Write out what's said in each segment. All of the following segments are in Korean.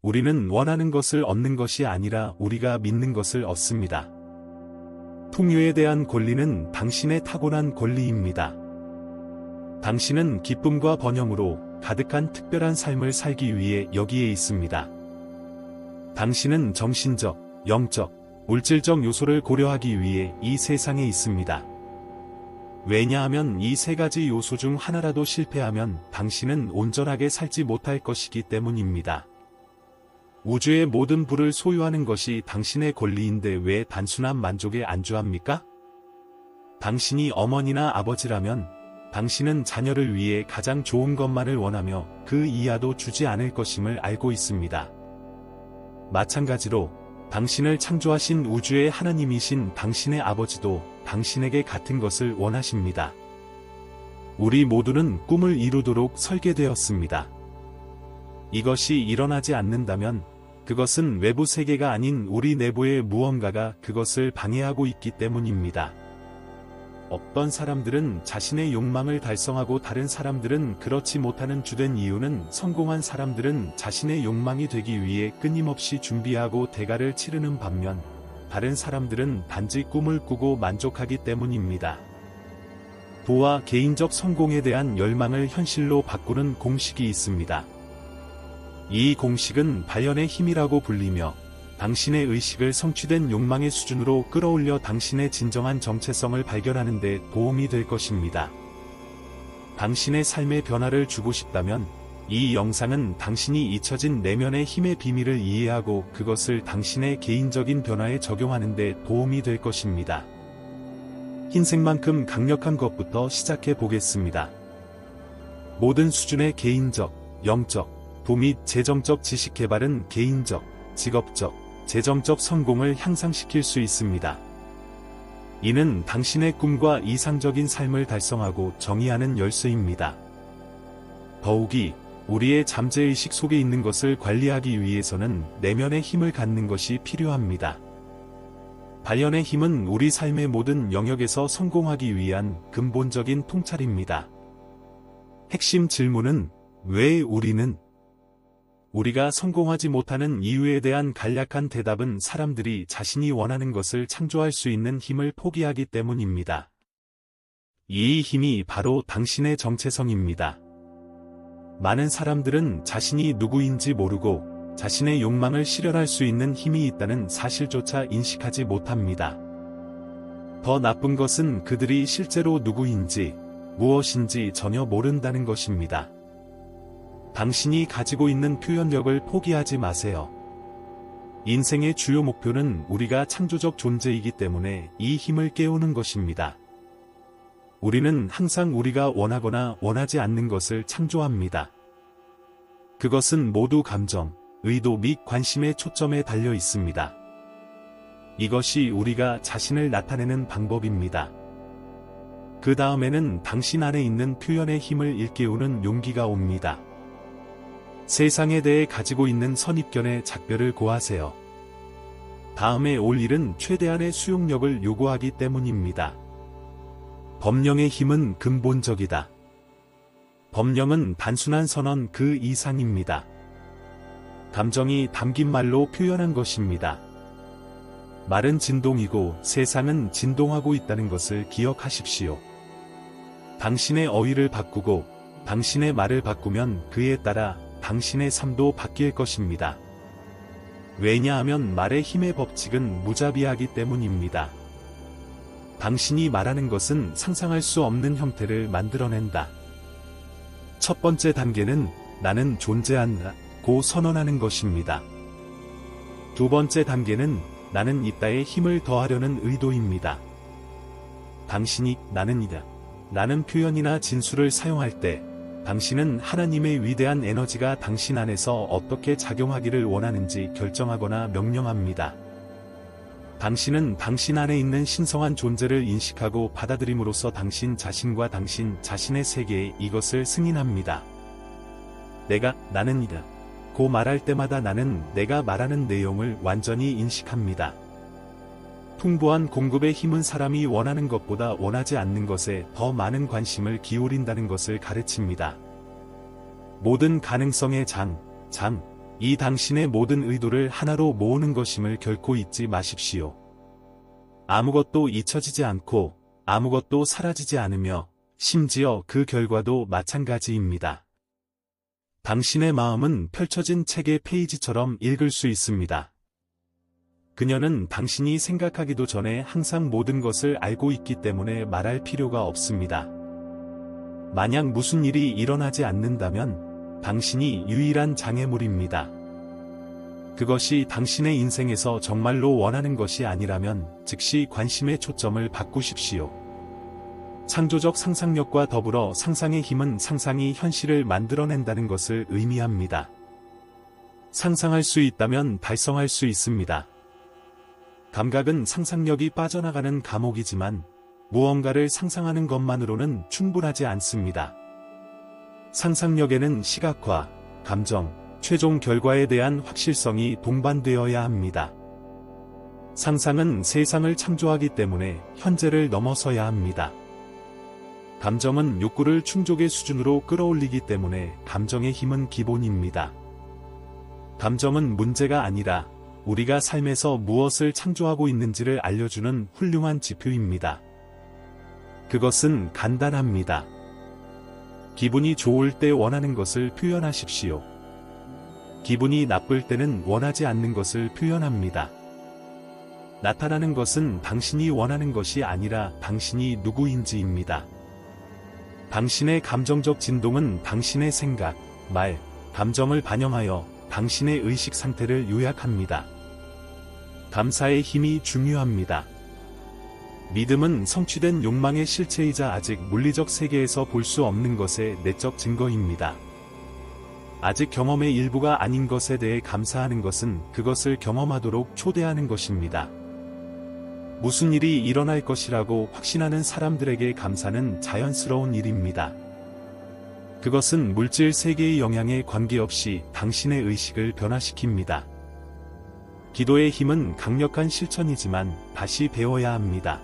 우리는 원하는 것을 얻는 것이 아니라 우리가 믿는 것을 얻습니다. 풍요에 대한 권리는 당신의 타고난 권리입니다. 당신은 기쁨과 번영으로 가득한 특별한 삶을 살기 위해 여기에 있습니다. 당신은 정신적, 영적, 물질적 요소를 고려하기 위해 이 세상에 있습니다. 왜냐하면 이 세 가지 요소 중 하나라도 실패하면 당신은 온전하게 살지 못할 것이기 때문입니다. 우주의 모든 부를 소유하는 것이 당신의 권리인데 왜 단순한 만족에 안주합니까? 당신이 어머니나 아버지라면 당신은 자녀를 위해 가장 좋은 것만을 원하며 그 이하도 주지 않을 것임을 알고 있습니다. 마찬가지로 당신을 창조하신 우주의 하나님이신 당신의 아버지도 당신에게 같은 것을 원하십니다. 우리 모두는 꿈을 이루도록 설계되었습니다. 이것이 일어나지 않는다면 그것은 외부 세계가 아닌 우리 내부의 무언가가 그것을 방해하고 있기 때문입니다. 어떤 사람들은 자신의 욕망을 달성하고 다른 사람들은 그렇지 못하는 주된 이유는 성공한 사람들은 자신의 욕망이 되기 위해 끊임없이 준비하고 대가를 치르는 반면 다른 사람들은 단지 꿈을 꾸고 만족하기 때문입니다. 부와 개인적 성공에 대한 열망을 현실로 바꾸는 공식이 있습니다. 이 공식은 발현의 힘이라고 불리며 당신의 의식을 성취된 욕망의 수준으로 끌어올려 당신의 진정한 정체성을 발견하는 데 도움이 될 것입니다. 당신의 삶의 변화를 주고 싶다면 이 영상은 당신이 잊혀진 내면의 힘의 비밀을 이해하고 그것을 당신의 개인적인 변화에 적용하는 데 도움이 될 것입니다. 흰색만큼 강력한 것부터 시작해 보겠습니다. 모든 수준의 개인적, 영적, 부 및 재정적 지식 개발은 개인적, 직업적, 재정적 성공을 향상시킬 수 있습니다. 이는 당신의 꿈과 이상적인 삶을 달성하고 정의하는 열쇠입니다. 더욱이 우리의 잠재의식 속에 있는 것을 관리하기 위해서는 내면의 힘을 갖는 것이 필요합니다. 발현의 힘은 우리 삶의 모든 영역에서 성공하기 위한 근본적인 통찰입니다. 핵심 질문은 왜 우리가 성공하지 못하는 이유에 대한 간략한 대답은 사람들이 자신이 원하는 것을 창조할 수 있는 힘을 포기하기 때문입니다. 이 힘이 바로 당신의 정체성입니다. 많은 사람들은 자신이 누구인지 모르고 자신의 욕망을 실현할 수 있는 힘이 있다는 사실조차 인식하지 못합니다. 더 나쁜 것은 그들이 실제로 누구인지, 무엇인지 전혀 모른다는 것입니다. 당신이 가지고 있는 표현력을 포기하지 마세요. 인생의 주요 목표는 우리가 창조적 존재이기 때문에 이 힘을 깨우는 것입니다. 우리는 항상 우리가 원하거나 원하지 않는 것을 창조합니다. 그것은 모두 감정, 의도 및 관심의 초점에 달려 있습니다. 이것이 우리가 자신을 나타내는 방법입니다. 그 다음에는 당신 안에 있는 표현의 힘을 일깨우는 용기가 옵니다. 세상에 대해 가지고 있는 선입견에 작별을 고하세요. 다음에 올 일은 최대한의 수용력을 요구하기 때문입니다. 법령의 힘은 근본적이다. 법령은 단순한 선언 그 이상입니다. 감정이 담긴 말로 표현한 것입니다. 말은 진동이고 세상은 진동하고 있다는 것을 기억하십시오. 당신의 어휘를 바꾸고 당신의 말을 바꾸면 그에 따라 당신의 삶도 바뀔 것입니다. 왜냐하면 말의 힘의 법칙은 무자비하기 때문입니다. 당신이 말하는 것은 상상할 수 없는 형태를 만들어낸다. 첫 번째 단계는 나는 존재한다고 선언하는 것입니다. 두 번째 단계는 나는 있다에 힘을 더하려는 의도입니다. 당신이 나는이다 라는 표현이나 진술을 사용할 때 당신은 하나님의 위대한 에너지가 당신 안에서 어떻게 작용하기를 원하는지 결정하거나 명령합니다. 당신은 당신 안에 있는 신성한 존재를 인식하고 받아들임으로써 당신 자신과 당신 자신의 세계에 이것을 승인합니다. 내가 나는이다 고 말할 때마다 나는 내가 말하는 내용을 완전히 인식합니다. 풍부한 공급의 힘은 사람이 원하는 것보다 원하지 않는 것에 더 많은 관심을 기울인다는 것을 가르칩니다. 모든 가능성의 이 당신의 모든 의도를 하나로 모으는 것임을 결코 잊지 마십시오. 아무것도 잊혀지지 않고 아무것도 사라지지 않으며 심지어 그 결과도 마찬가지입니다. 당신의 마음은 펼쳐진 책의 페이지처럼 읽을 수 있습니다. 그녀는 당신이 생각하기도 전에 항상 모든 것을 알고 있기 때문에 말할 필요가 없습니다. 만약 무슨 일이 일어나지 않는다면 당신이 유일한 장애물입니다. 그것이 당신의 인생에서 정말로 원하는 것이 아니라면 즉시 관심의 초점을 바꾸십시오. 창조적 상상력과 더불어 상상의 힘은 상상이 현실을 만들어낸다는 것을 의미합니다. 상상할 수 있다면 달성할 수 있습니다. 감각은 상상력이 빠져나가는 감옥이지만 무언가를 상상하는 것만으로는 충분하지 않습니다. 상상력에는 시각화, 감정, 최종 결과에 대한 확실성이 동반되어야 합니다. 상상은 세상을 창조하기 때문에 현재를 넘어서야 합니다. 감정은 욕구를 충족의 수준으로 끌어올리기 때문에 감정의 힘은 기본입니다. 감정은 문제가 아니라 우리가 삶에서 무엇을 창조하고 있는지를 알려주는 훌륭한 지표입니다. 그것은 간단합니다. 기분이 좋을 때 원하는 것을 표현하십시오. 기분이 나쁠 때는 원하지 않는 것을 표현합니다. 나타나는 것은 당신이 원하는 것이 아니라 당신이 누구인지입니다. 당신의 감정적 진동은 당신의 생각, 말, 감정을 반영하여 당신의 의식 상태를 요약합니다. 감사의 힘이 중요합니다. 믿음은 성취된 욕망의 실체이자 아직 물리적 세계에서 볼 수 없는 것의 내적 증거입니다. 아직 경험의 일부가 아닌 것에 대해 감사하는 것은 그것을 경험하도록 초대하는 것입니다. 무슨 일이 일어날 것이라고 확신하는 사람들에게 감사는 자연스러운 일입니다. 그것은 물질 세계의 영향에 관계없이 당신의 의식을 변화시킵니다. 기도의 힘은 강력한 실천이지만 다시 배워야 합니다.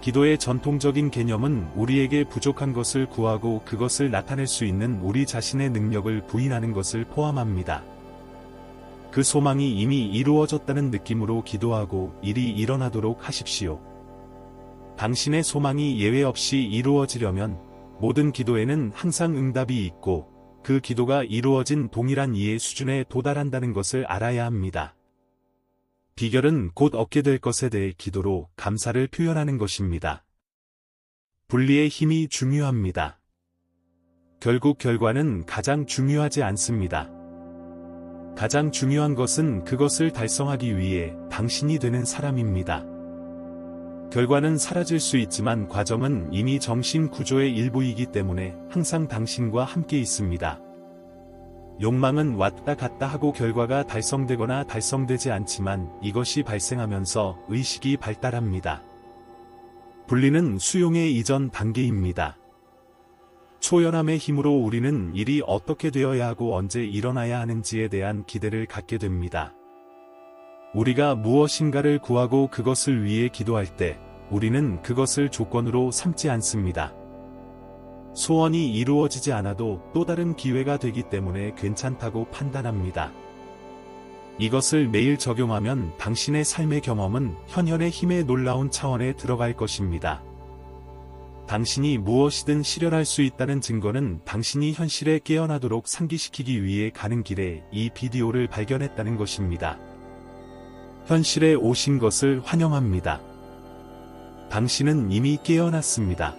기도의 전통적인 개념은 우리에게 부족한 것을 구하고 그것을 나타낼 수 있는 우리 자신의 능력을 부인하는 것을 포함합니다. 그 소망이 이미 이루어졌다는 느낌으로 기도하고 일이 일어나도록 하십시오. 당신의 소망이 예외 없이 이루어지려면 모든 기도에는 항상 응답이 있고 그 기도가 이루어진 동일한 이해 수준에 도달한다는 것을 알아야 합니다. 비결은 곧 얻게 될 것에 대해 기도로 감사를 표현하는 것입니다. 분리의 힘이 중요합니다. 결국 결과는 가장 중요하지 않습니다. 가장 중요한 것은 그것을 달성하기 위해 당신이 되는 사람입니다. 결과는 사라질 수 있지만 과정은 이미 정신 구조의 일부이기 때문에 항상 당신과 함께 있습니다. 욕망은 왔다 갔다 하고 결과가 달성되거나 달성되지 않지만 이것이 발생하면서 의식이 발달합니다. 분리는 수용의 이전 단계입니다. 초연함의 힘으로 우리는 일이 어떻게 되어야 하고 언제 일어나야 하는지에 대한 기대를 갖게 됩니다. 우리가 무엇인가를 구하고 그것을 위해 기도할 때 우리는 그것을 조건으로 삼지 않습니다. 소원이 이루어지지 않아도 또 다른 기회가 되기 때문에 괜찮다고 판단합니다. 이것을 매일 적용하면 당신의 삶의 경험은 현현의 힘의 놀라운 차원에 들어갈 것입니다. 당신이 무엇이든 실현할 수 있다는 증거는 당신이 현실에 깨어나도록 상기시키기 위해 가는 길에 이 비디오를 발견했다는 것입니다. 현실에 오신 것을 환영합니다. 당신은 이미 깨어났습니다.